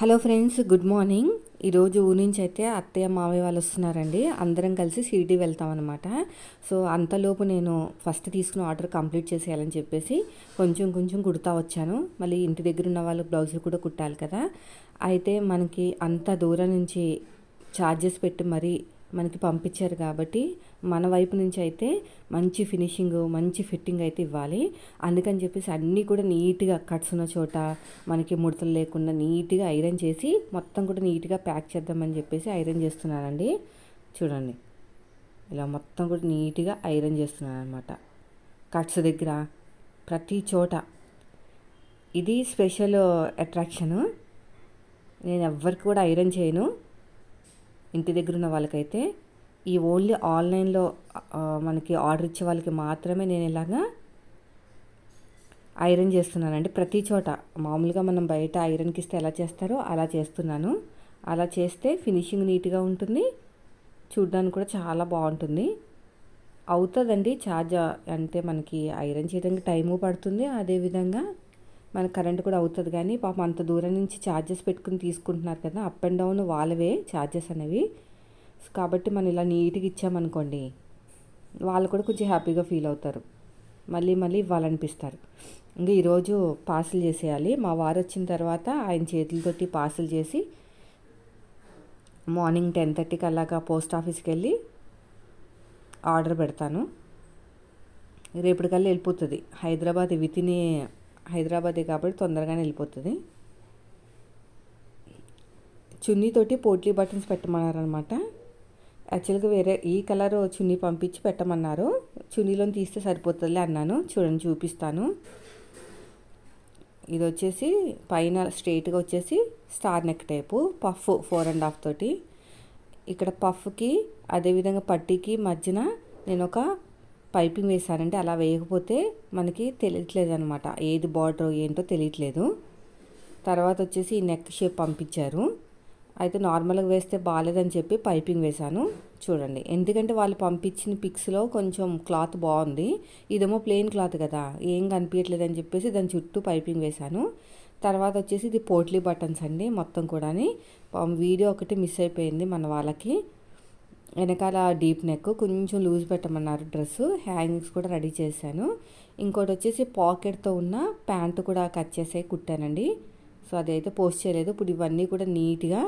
Hello friends, good morning. ఈరోజు ఊరి నుంచి అయితే అత్తయ్య మావయ్య వాళ్ళు వస్తున్నారండి. అందరం కలిసి షిరిడి వెళ్తామన్నమాట. సో అంతలోపు నేను ఫస్ట్ తీసుకున్న ఆర్డర్ కంప్లీట్ చేసేయాలని చెప్పేసి కొంచెం కొంచెం కుడతా వచ్చాను. మళ్ళీ ఇంటి దగ్గర ఉన్న వాళ్ళు బ్లౌజులు కూడా కుట్టాలి కదా. అయితే మనకి అంత దూరం నుంచి ఛార్జెస్ పెట్టి మరీ మనకి పంపించారు కాబట్టి మన వైపు నుంచి అయితే మంచి ఫినిషింగ్, మంచి ఫిట్టింగ్ అయితే ఇవ్వాలి. అందుకని చెప్పేసి అన్నీ కూడా నీట్గా కట్స్ ఉన్న చోట మనకి ముడతలు లేకుండా నీట్గా ఐరన్ చేసి మొత్తం కూడా నీట్గా ప్యాక్ చేద్దామని చెప్పేసి ఐరన్ చేస్తున్నానండి. చూడండి, ఇలా మొత్తం కూడా నీట్గా ఐరన్ చేస్తున్నాను అనమాట. కట్స్ దగ్గర ప్రతి చోట ఇది స్పెషల్ అట్రాక్షను. నేను ఎవ్వరికి కూడా ఐరన్ చేయను. ఇంటి దగ్గర ఉన్న వాళ్ళకైతే ఈ ఓన్లీ ఆన్లైన్లో మనకి ఆర్డర్ ఇచ్చే వాళ్ళకి మాత్రమే నేను ఇలాగా ఐరన్ చేస్తున్నానండి. ప్రతి చోట మామూలుగా మనం బయట ఐరన్కి ఇస్తే ఎలా చేస్తారో అలా చేస్తున్నాను. అలా చేస్తే ఫినిషింగ్ నీట్గా ఉంటుంది, చూడడానికి కూడా చాలా బాగుంటుంది. అవుతుందండి ఛార్జ్, అంటే మనకి ఐరన్ చేయడానికి టైము పడుతుంది, అదేవిధంగా మన కరెంట్ కూడా అవుతుంది. కానీ పాపం అంత దూరం నుంచి ఛార్జెస్ పెట్టుకుని తీసుకుంటున్నారు కదా, అప్ అండ్ డౌన్ వాళ్ళవే ఛార్జెస్ అనేవి. కాబట్టి మనం ఇలా నీట్గా ఇచ్చామనుకోండి, వాళ్ళు కూడా కొంచెం హ్యాపీగా ఫీల్ అవుతారు, మళ్ళీ మళ్ళీ ఇవ్వాలనిపిస్తారు. ఇంకా ఈరోజు పార్సిల్ చేసేయాలి. మా వారు వచ్చిన తర్వాత ఆయన చేతులతోటి పార్సిల్ చేసి మార్నింగ్ 10:30కి అలాగా పోస్ట్ ఆఫీస్కి వెళ్ళి ఆర్డర్ పెడతాను. రేపటికల్లా వెళ్ళిపోతుంది. హైదరాబాదే కాబట్టి తొందరగానే వెళ్ళిపోతుంది. చున్నీతోటి పోట్లీ బటన్స్ పెట్టమన్నారనమాట. యాక్చువల్గా వేరే ఈ కలర్ చున్నీ పంపించి పెట్టమన్నారు. చున్నీలో తీస్తే సరిపోతుందిలే అన్నాను. చూడండి, చూపిస్తాను. ఇది వచ్చేసి పైన స్ట్రైట్గా వచ్చేసి స్టార్ నెక్ టైపు పఫ్ 4.5 తోటి. ఇక్కడ పఫ్కి అదేవిధంగా పట్టీకి మధ్యన నేను ఒక పైపింగ్ వేసానంటే, అలా వేయకపోతే మనకి తెలియట్లేదు అనమాట, ఏది బార్డర్ ఏంటో తెలియట్లేదు. తర్వాత వచ్చేసి ఈ నెక్ షేప్ పంపించారు. అయితే నార్మల్గా వేస్తే బాగాలేదని చెప్పి పైపింగ్ వేశాను. చూడండి, ఎందుకంటే వాళ్ళు పంపించిన పిక్స్లో కొంచెం క్లాత్ బాగుంది, ఇదేమో ప్లెయిన్ క్లాత్ కదా, ఏం కనిపించట్లేదు అని చెప్పేసి దాని చుట్టూ పైపింగ్ వేశాను. తర్వాత వచ్చేసి ఇది పోట్లీ బటన్స్ అండి మొత్తం కూడా. వీడియో ఒకటి మిస్ అయిపోయింది మన వాళ్ళకి. వెనకాల డీప్ నెక్ కొంచెం లూజ్ పెట్టమన్నారు. డ్రెస్సు హ్యాంగింగ్స్ కూడా రెడీ చేశాను. ఇంకోటి వచ్చేసి పాకెట్తో ఉన్న ప్యాంటు కూడా కట్ చేసే కుట్టానండి. సో అదైతే పోస్ట్ చేయలేదు. ఇప్పుడు ఇవన్నీ కూడా నీట్గా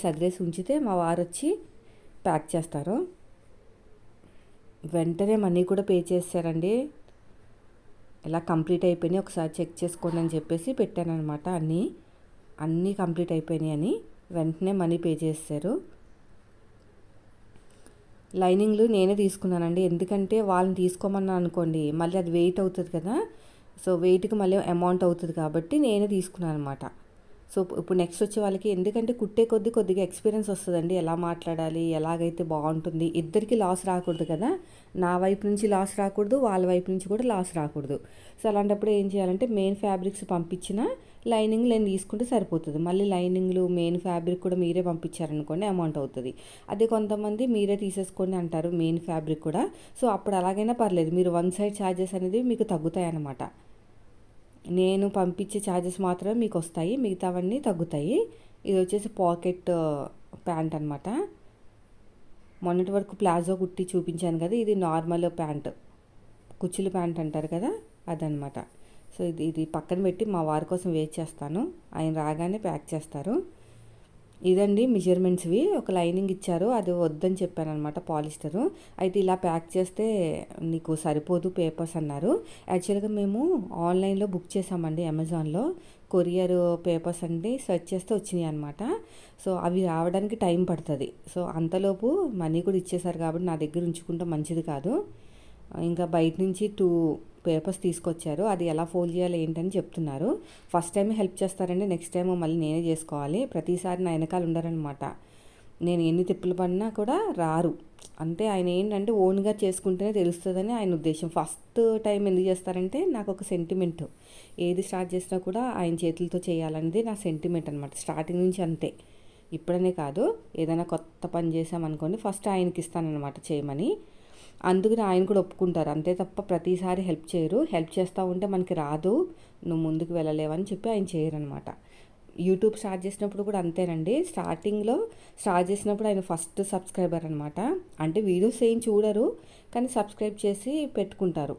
సదిరేసి ఉంచితే మా వారు వచ్చి ప్యాక్ చేస్తారు. వెంటనే మనీ కూడా పే చేశారండి. ఇలా కంప్లీట్ అయిపోయినాయి, ఒకసారి చెక్ చేసుకోండి అని చెప్పేసి పెట్టానమాట. అన్నీ కంప్లీట్ అయిపోయినాయి అని వెంటనే మనీ పే చేశారు. లైనింగ్లు నేనే తీసుకున్నానండి. ఎందుకంటే వాళ్ళని తీసుకోమన్నా అనుకోండి మళ్ళీ అది వెయిట్ అవుతుంది కదా, సో వెయిట్కి మళ్ళీ అమౌంట్ అవుతుంది కాబట్టి నేనే తీసుకున్నాను అనమాట. సో ఇప్పుడు నెక్స్ట్ వచ్చే వాళ్ళకి, ఎందుకంటే కుట్టే కొద్దిగా ఎక్స్పీరియన్స్ వస్తుందండి, ఎలా మాట్లాడాలి, ఎలాగైతే బాగుంటుంది, ఇద్దరికి లాస్ రాకూడదు కదా, నా వైపు నుంచి లాస్ రాకూడదు, వాళ్ళ వైపు నుంచి కూడా లాస్ రాకూడదు. సో అలాంటప్పుడు ఏం చేయాలంటే మెయిన్ ఫ్యాబ్రిక్స్ పంపించిన లైనింగ్ నేను తీసుకుంటే సరిపోతుంది. మళ్ళీ లైనింగ్లు మెయిన్ ఫ్యాబ్రిక్ కూడా మీరే పంపించారనుకోండి అమౌంట్ అవుతుంది. అదే కొంతమంది మీరే తీసేసుకోండి అంటారు మెయిన్ ఫ్యాబ్రిక్ కూడా. సో అప్పుడు అలాగైనా పర్లేదు, మీరు వన్ సైడ్ ఛార్జెస్ అనేది మీకు తగ్గుతాయి అన్నమాట. నేను పంపించే ఛార్జెస్ మాత్రమే మీకు వస్తాయి, మిగతావన్నీ తగ్గుతాయి. ఇది వచ్చేసి పాకెట్ ప్యాంట్ అనమాట. మొన్నటి వరకు ప్లాజో కుట్టి చూపించాను కదా, ఇది నార్మల్ ప్యాంట్, కుచ్చులు ప్యాంట్ అంటారు కదా, అదనమాట. సో ఇది పక్కన పెట్టి మా వారి కోసం వెయిట్ చేస్తాను, ఆయన రాగానే ప్యాక్ చేస్తారు. ఇదండి మెజర్మెంట్స్వి. ఒక లైనింగ్ ఇచ్చారు, అది వద్దని చెప్పాను అనమాట, పాలిస్టరు. అయితే ఇలా ప్యాక్ చేస్తే నీకు సరిపోదు పేపర్స్ అన్నారు. యాక్చువల్గా మేము ఆన్లైన్లో బుక్ చేసామండి, అమెజాన్లో కొరియర్ పేపర్స్ అండి సెర్చ్ చేస్తే వచ్చినాయి అనమాట. సో అవి రావడానికి టైం పడుతుంది. సో అంతలోపు మనీ కూడా ఇచ్చేసారు కాబట్టి నా దగ్గర ఉంచుకుంటే మంచిది కాదు. ఇంకా బయట నుంచి 2 పేపర్స్ తీసుకొచ్చారు, అది ఎలా ఫోల్డ్ చేయాలి ఏంటని చెప్తున్నారు. ఫస్ట్ టైం హెల్ప్ చేస్తారండి, నెక్స్ట్ టైం మళ్ళీ నేనే చేసుకోవాలి. ప్రతిసారి నా వెనకాల ఉండరనమాట, నేను ఎన్ని తిప్పులు పడినా కూడా రారు. అంటే ఆయన ఏంటంటే ఓన్గా చేసుకుంటేనే తెలుస్తుందని ఆయన ఉద్దేశం. ఫస్ట్ టైం ఎందుకు చేస్తారంటే నాకు ఒక సెంటిమెంట్, ఏది స్టార్ట్ చేసినా కూడా ఆయన చేతులతో చేయాలనేది నా సెంటిమెంట్ అనమాట. స్టార్టింగ్ నుంచి అంతే, ఇప్పుడనే కాదు, ఏదైనా కొత్త పని చేసామనుకోండి ఫస్ట్ ఆయనకి ఇస్తానన్నమాట చేయమని. అందుకని ఆయన కూడా ఒప్పుకుంటారు. అంతే తప్ప ప్రతిసారి హెల్ప్ చేయరు. హెల్ప్ చేస్తూ ఉంటే మనకి రాదు, నువ్వు ముందుకు వెళ్ళలేవని చెప్పి ఆయన చేయరనమాట. యూట్యూబ్ స్టార్ట్ చేసినప్పుడు కూడా అంతేనండి. స్టార్టింగ్లో స్టార్ట్ చేసినప్పుడు ఆయన ఫస్ట్ సబ్స్క్రైబర్ అనమాట. అంటే వీడియోస్ ఏం చూడరు, కానీ సబ్స్క్రైబ్ చేసి పెట్టుకుంటారు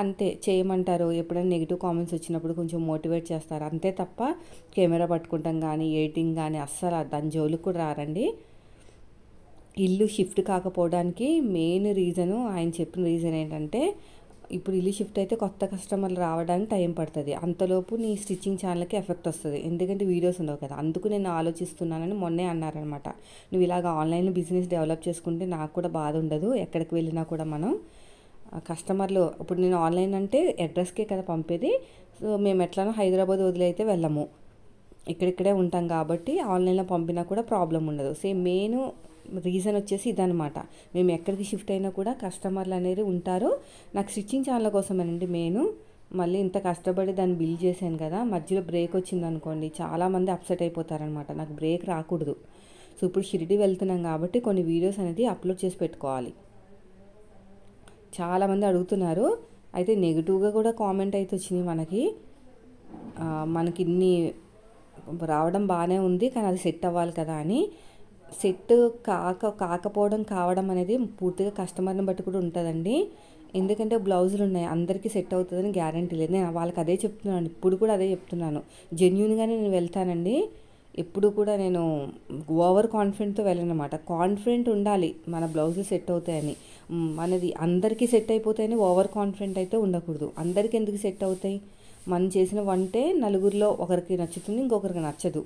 అంతే. చేయమంటారు, ఎప్పుడైనా నెగిటివ్ కామెంట్స్ వచ్చినప్పుడు కొంచెం మోటివేట్ చేస్తారు అంతే తప్ప కెమెరా పట్టుకుంటాం కానీ ఎడిటింగ్ కానీ అస్సలు దాని జోలికి కూడా రారండి. ఇల్లు షిఫ్ట్ కాకపోవడానికి మెయిన్ రీజను, ఆయన చెప్పిన రీజన్ ఏంటంటే, ఇప్పుడు ఇల్లు షిఫ్ట్ అయితే కొత్త కస్టమర్లు రావడానికి టైం పడుతుంది, అంతలోపు నీ స్టిచ్చింగ్ ఛానల్కి ఎఫెక్ట్ వస్తుంది, ఎందుకంటే వీడియోస్ ఉండవు కదా. అందుకు నేను ఆలోచిస్తున్నానని మొన్నే అన్నారనమాట. నువ్వు ఇలాగ ఆన్లైన్ బిజినెస్ డెవలప్ చేసుకుంటే నాకు కూడా బాధ ఉండదు, ఎక్కడికి వెళ్ళినా కూడా మనం కస్టమర్లు, ఇప్పుడు నేను ఆన్లైన్ అంటే అడ్రస్కే కదా పంపేది. సో మేము ఎట్లానో హైదరాబాద్ వదిలి అయితే వెళ్ళము, ఇక్కడిక్కడే ఉంటాం కాబట్టి ఆన్లైన్లో పంపినా కూడా ప్రాబ్లం ఉండదు. సేమ్ మెయిన్ రీజన్ వచ్చేసి ఇదనమాట. మేము ఎక్కడికి షిఫ్ట్ అయినా కూడా కస్టమర్లు అనేది ఉంటారు. నాకు స్టిచ్చింగ్ ఛానల్ కోసమేనండి మెయిన్. మళ్ళీ ఇంత కష్టపడి దాన్ని బిల్డ్ చేశాను కదా, మధ్యలో బ్రేక్ వచ్చింది అనుకోండి చాలామంది అప్సెట్ అయిపోతారనమాట. నాకు బ్రేక్ రాకూడదు. సో ఇప్పుడు షిరిడి వెళ్తున్నాం కాబట్టి కొన్ని వీడియోస్ అనేది అప్లోడ్ చేసి పెట్టుకోవాలి. చాలామంది అడుగుతున్నారు. అయితే నెగిటివ్గా కూడా కామెంట్ అయితే వచ్చినాయి మనకి ఇన్ని రావడం బాగానే ఉంది, కానీ అది సెట్ అవ్వాలి కదా అని. సెట్ కాకపోవడం కావడం అనేది పూర్తిగా కస్టమర్ని బట్టి కూడా ఉంటుందండి. ఎందుకంటే బ్లౌజులు ఉన్నాయి, అందరికీ సెట్ అవుతుందని గ్యారంటీ లేదు. నేను వాళ్ళకి అదే చెప్తున్నాను, ఇప్పుడు కూడా అదే చెప్తున్నాను. జెన్యూన్గానే నేను వెళ్తానండి. ఎప్పుడు కూడా నేను ఓవర్ కాన్ఫిడెంట్తో వెళ్ళనమాట. కాన్ఫిడెంట్ ఉండాలి మన బ్లౌజులు సెట్ అవుతాయని. మనది అందరికీ సెట్ అయిపోతాయని ఓవర్ కాన్ఫిడెంట్ అయితే ఉండకూడదు. అందరికీ ఎందుకు సెట్ అవుతాయి? మనం చేసిన వంటే నలుగురిలో ఒకరికి నచ్చుతుంది, ఇంకొకరికి నచ్చదు.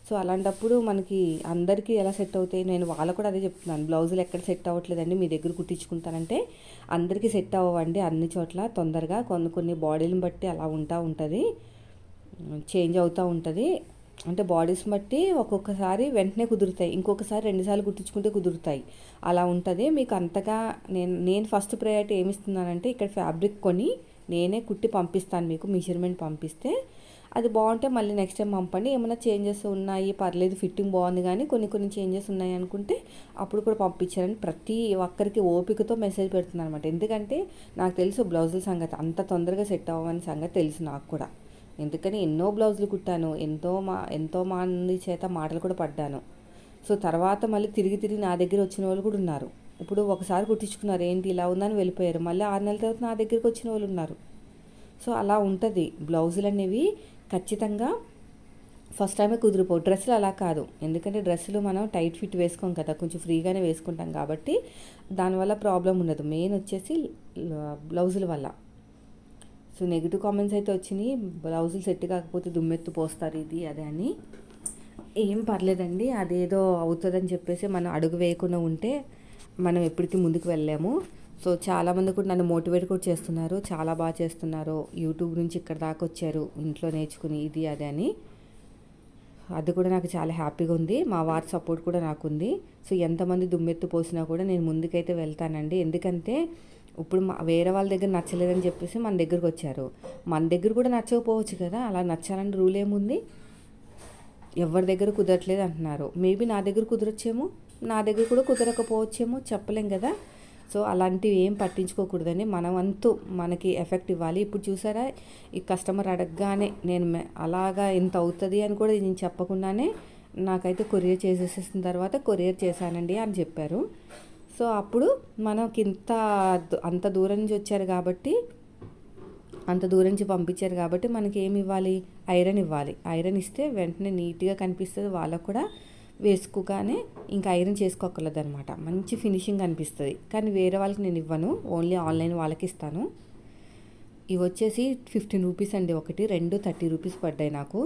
సో అలాంటప్పుడు మనకి అందరికీ ఎలా సెట్ అవుతాయి? నేను వాళ్ళకు కూడా అదే చెప్తున్నాను, బ్లౌజులు ఎక్కడ సెట్ అవ్వట్లేదండి, మీ దగ్గర కుట్టించుకుంటానంటే అందరికీ సెట్ అవ్వండి అన్ని చోట్ల తొందరగా. కొన్ని బాడీలను బట్టి అలా ఉంటుంది, చేంజ్ అవుతూ ఉంటుంది. అంటే బాడీస్ బట్టి ఒక్కొక్కసారి వెంటనే కుదురుతాయి, ఇంకొకసారి 2 సార్లు కుట్టించుకుంటే కుదురుతాయి, అలా ఉంటుంది. మీకు అంతగా నేను ఫస్ట్ ప్రయారిటీ ఏమి ఇస్తున్నానంటే, ఇక్కడ ఫ్యాబ్రిక్ కొని నేనే కుట్టి పంపిస్తాను, మీకు మెజర్మెంట్ పంపిస్తే అది బాగుంటే మళ్ళీ నెక్స్ట్ టైం పంపండి. ఏమైనా చేంజెస్ ఉన్నాయి పర్లేదు, ఫిట్టింగ్ బాగుంది కానీ కొన్ని చేంజెస్ ఉన్నాయి అనుకుంటే అప్పుడు కూడా పంపించారని ప్రతి ఒక్కరికి ఓపికతో మెసేజ్ పెడుతున్నాను అనమాట. ఎందుకంటే నాకు తెలుసు బ్లౌజుల సంగతి అంత తొందరగా సెట్ అవ్వని సంగతి తెలుసు నాకు కూడా. ఎందుకని ఎన్నో బ్లౌజులు కుట్టాను, ఎంతో మంది చేత మాటలు కూడా పడ్డాను. సో తర్వాత మళ్ళీ తిరిగి నా దగ్గర వచ్చిన వాళ్ళు కూడా ఉన్నారు. ఇప్పుడు ఒకసారి కుట్టించుకున్నారు, ఏంటి ఇలా ఉందని వెళ్ళిపోయారు, మళ్ళీ 6 నెలల తర్వాత నా దగ్గరికి వచ్చిన వాళ్ళు ఉన్నారు. సో అలా ఉంటుంది. బ్లౌజులు అనేవి ఖచ్చితంగా ఫస్ట్ టైమే కుదిరిపోవు. డ్రెస్సులు అలా కాదు, ఎందుకంటే డ్రెస్సులు మనం టైట్ ఫిట్ వేసుకోం కదా, కొంచెం ఫ్రీగానే వేసుకుంటాం కాబట్టి దానివల్ల ప్రాబ్లం ఉండదు. మెయిన్ వచ్చేసి బ్లౌజుల వల్ల. సో నెగిటివ్ కామెంట్స్ అయితే వచ్చినాయి, బ్లౌజులు సెట్ కాకపోతే దుమ్మెత్తు పోస్తారు ఇది అదే అని. ఏం పర్లేదండి, అదేదో అవుతుందని చెప్పేసి మనం అడుగు వేయకుండా ఉంటే మనం ఎప్పటికీ ముందుకు వెళ్ళాము. సో చాలామంది కూడా నన్ను మోటివేట్ కూడా చేస్తున్నారు, చాలా బాగా చేస్తున్నారు, యూట్యూబ్ నుంచి ఇక్కడ దాకా వచ్చారు ఇంట్లో నేర్చుకుని ఇది అదే అని. అది కూడా నాకు చాలా హ్యాపీగా ఉంది. మా వారి సపోర్ట్ కూడా నాకు ఉంది. సో ఎంతమంది దుమ్మెత్తు పోసినా కూడా నేను ముందుకైతే వెళ్తానండి. ఎందుకంటే ఇప్పుడు వేరే వాళ్ళ దగ్గర నచ్చలేదని చెప్పేసి మన దగ్గరకు వచ్చారు, మన దగ్గర కూడా నచ్చకపోవచ్చు కదా. అలా నచ్చాలని రూల్ ఏముంది? ఎవరి దగ్గర కుదరట్లేదు అంటున్నారు, మేబీ నా దగ్గర కుదరొచ్చేమో, నా దగ్గర కూడా కుదరకపోవచ్చేమో, చెప్పలేం కదా. సో అలాంటివి ఏం పట్టించుకోకూడదని మన వంతు మనకి ఎఫెక్ట్ ఇవ్వాలి. ఇప్పుడు చూసారా, ఈ కస్టమర్ అడగగానే నేను అలాగా ఇంత అవుతుంది అని కూడా నేను చెప్పకుండానే నాకైతే కొరియర్ చేసేసిన తర్వాత కొరియర్ చేశానండి అని చెప్పారు. సో అప్పుడు మనకి అంత దూరం నుంచి వచ్చారు కాబట్టి, అంత దూరం నుంచి పంపించారు కాబట్టి మనకి ఏమి ఇవ్వాలి? ఐరన్ ఇవ్వాలి. ఐరన్ ఇస్తే వెంటనే నీట్గా కనిపిస్తుంది, వాళ్ళకు కూడా వేసుకోగానే ఇంకా ఐరన్ చేసుకోకర్లేదు అనమాట, మంచి ఫినిషింగ్ అనిపిస్తుంది. కానీ వేరే వాళ్ళకి నేను ఇవ్వను, ఓన్లీ ఆన్లైన్ వాళ్ళకి ఇస్తాను. ఇవి వచ్చేసి 15 రూపీస్ అండి ఒకటి, 2 30 రూపీస్ పడ్డాయి నాకు.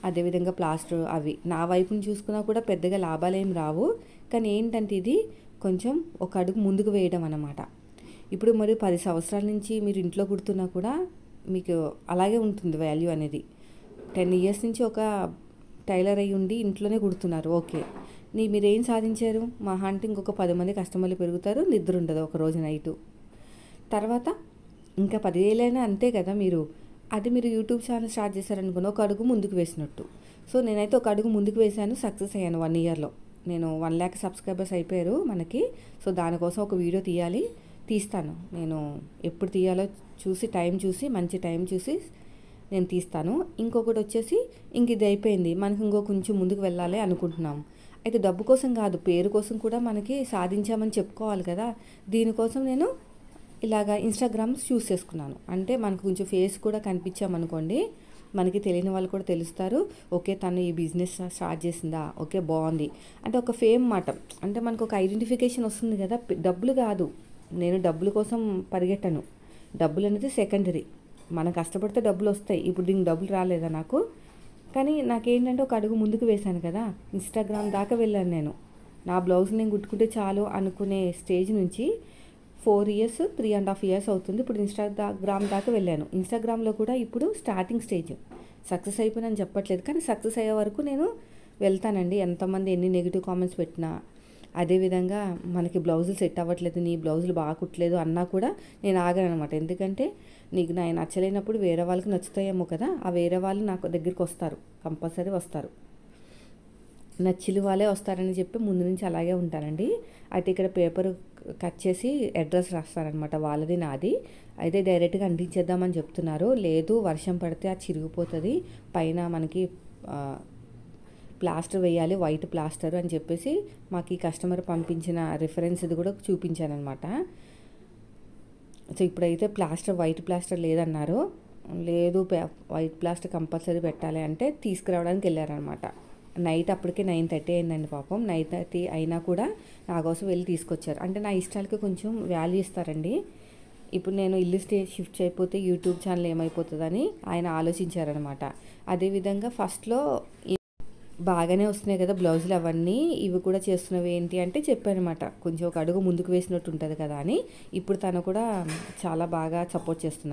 అదేవిధంగా ప్లాస్టర్ అవి నా వైపుని చూసుకున్నా కూడా పెద్దగా లాభాలు ఏం రావు, కానీ ఏంటంటే ఇది కొంచెం ఒక అడుగు ముందుకు వేయడం అన్నమాట. ఇప్పుడు మరి 10 సంవత్సరాల నుంచి మీరు ఇంట్లో కుడుతున్నా కూడా మీకు అలాగే ఉంటుంది వాల్యూ అనేది. 10 ఇయర్స్ నుంచి ఒక టైలర్ అయ్యి ఉండి ఇంట్లోనే కుడుతున్నారు, ఓకే. మీరేం సాధించారు? మహా అంటే ఇంకొక 10 మంది కస్టమర్లు పెరుగుతారు, నిద్ర ఉండదు ఒక రోజు నైటు. తర్వాత ఇంకా 10 ఏళ్ళైనా అంతే కదా మీరు. అది మీరు యూట్యూబ్ ఛానల్ స్టార్ట్ చేశారనుకున్న ఒక అడుగు ముందుకు వేసినట్టు. సో నేనైతే ఒక అడుగు ముందుకు వేశాను, సక్సెస్ అయ్యాను. 1 ఇయర్లో నేను 1 lakh సబ్స్క్రైబర్స్ అయిపోయారు మనకి. సో దానికోసం ఒక వీడియో తీయాలి, తీస్తాను. నేను ఎప్పుడు తీయాలో చూసి టైం చూసి మంచి టైం చూసి నేను తీస్తాను. ఇంకొకటి వచ్చేసి ఇంక ఇది అయిపోయింది, మనకి ఇంకో కొంచెం ముందుకు వెళ్ళాలి అనుకుంటున్నాం. అయితే డబ్బు కోసం కాదు, పేరు కోసం కూడా మనకి సాధించామని చెప్పుకోవాలి కదా. దీనికోసం నేను ఇలాగా ఇన్స్టాగ్రామ్స్ చూస్ చేసుకున్నాను. అంటే మనకు కొంచెం ఫేస్ కూడా కనిపించామనుకోండి, మనకి తెలియని వాళ్ళు కూడా తెలుస్తారు. ఓకే, తను ఈ బిజినెస్ స్టార్ట్ చేసిందా, ఓకే బాగుంది అంటే ఒక ఫేమ్ మాట. అంటే మనకు ఒక ఐడెంటిఫికేషన్ వస్తుంది కదా. డబ్బులు కాదు, నేను డబ్బుల కోసం పరిగెట్టను. డబ్బులు అనేది సెకండరీ. మనం కష్టపడితే డబ్బులు వస్తాయి. ఇప్పుడు దీనికి డబ్బులు రాలేదా నాకు, కానీ నాకేంటంటే ఒక అడుగు ముందుకు వేశాను కదా. ఇన్స్టాగ్రామ్ దాకా వెళ్ళాను నేను. నా బ్లౌజ్ నేను కుట్టుకుంటే చాలు అనుకునే స్టేజ్ నుంచి 4 ఇయర్స్ 3.5 ఇయర్స్ అవుతుంది. ఇప్పుడు ఇన్స్టాగ్రామ్ దాకా వెళ్ళాను. ఇన్స్టాగ్రామ్లో కూడా ఇప్పుడు స్టార్టింగ్ స్టేజ్. సక్సెస్ అయిపోయినని చెప్పట్లేదు, కానీ సక్సెస్ అయ్యే వరకు నేను వెళ్తానండి. ఎంతమంది ఎన్ని నెగిటివ్ కామెంట్స్ పెట్టినా, అదేవిధంగా మనకి బ్లౌజులు సెట్ అవ్వట్లేదు, నీ బ్లౌజులు బాగా కుట్టలేదు అన్నా కూడా నేను ఆగాను అనమాట. ఎందుకంటే నీకు నా నచ్చలేనప్పుడు వేరే వాళ్ళకి నచ్చుతాయేమో కదా, ఆ వేరే వాళ్ళు నాకు దగ్గరికి వస్తారు, కంపల్సరీ వస్తారు. నచ్చిన వాళ్ళే వస్తారని చెప్పి ముందు నుంచి అలాగే ఉంటానండి. అయితే ఇక్కడ పేపర్ కట్ చేసి అడ్రస్ రాస్తారనమాట, వాళ్ళది నాది. అయితే డైరెక్ట్గా అంటించేద్దామని చెప్తున్నారు. లేదు, వర్షం పడితే అది చిరిగిపోతుంది, పైన మనకి ప్లాస్టర్ వేయాలి, వైట్ ప్లాస్టర్ అని చెప్పేసి మాకు ఈ కస్టమర్ పంపించిన రిఫరెన్స్ ఇది కూడా చూపించానమాట. సో ఇప్పుడైతే వైట్ ప్లాస్టర్ లేదన్నారు. లేదు, వైట్ ప్లాస్టర్ కంపల్సరీ పెట్టాలి అంటే తీసుకురావడానికి వెళ్ళారనమాట. నైట్ అప్పటికే 9:30 అయిందండి పాపం. 9:30 అయినా కూడా నా కోసం వెళ్ళి తీసుకొచ్చారు. అంటే నా ఇష్టాలకి కొంచెం వాల్యూ ఇస్తారండి. ఇప్పుడు నేను ఇల్లు షిఫ్ట్ అయిపోతే యూట్యూబ్ ఛానల్ ఏమైపోతుందని ఆయన ఆలోచించారనమాట. అదేవిధంగా ఫస్ట్లో బాగానే వస్తున్నాయి కదా బ్లౌజులు అవన్నీ, ఇవి కూడా చేస్తున్నవి ఏంటి అంటే చెప్పానమాట. కొంచెం ఒక అడుగు ముందుకు వేసినట్టు ఉంటుంది కదా అని. ఇప్పుడు తను కూడా చాలా బాగా సపోర్ట్ చేస్తున్నారు.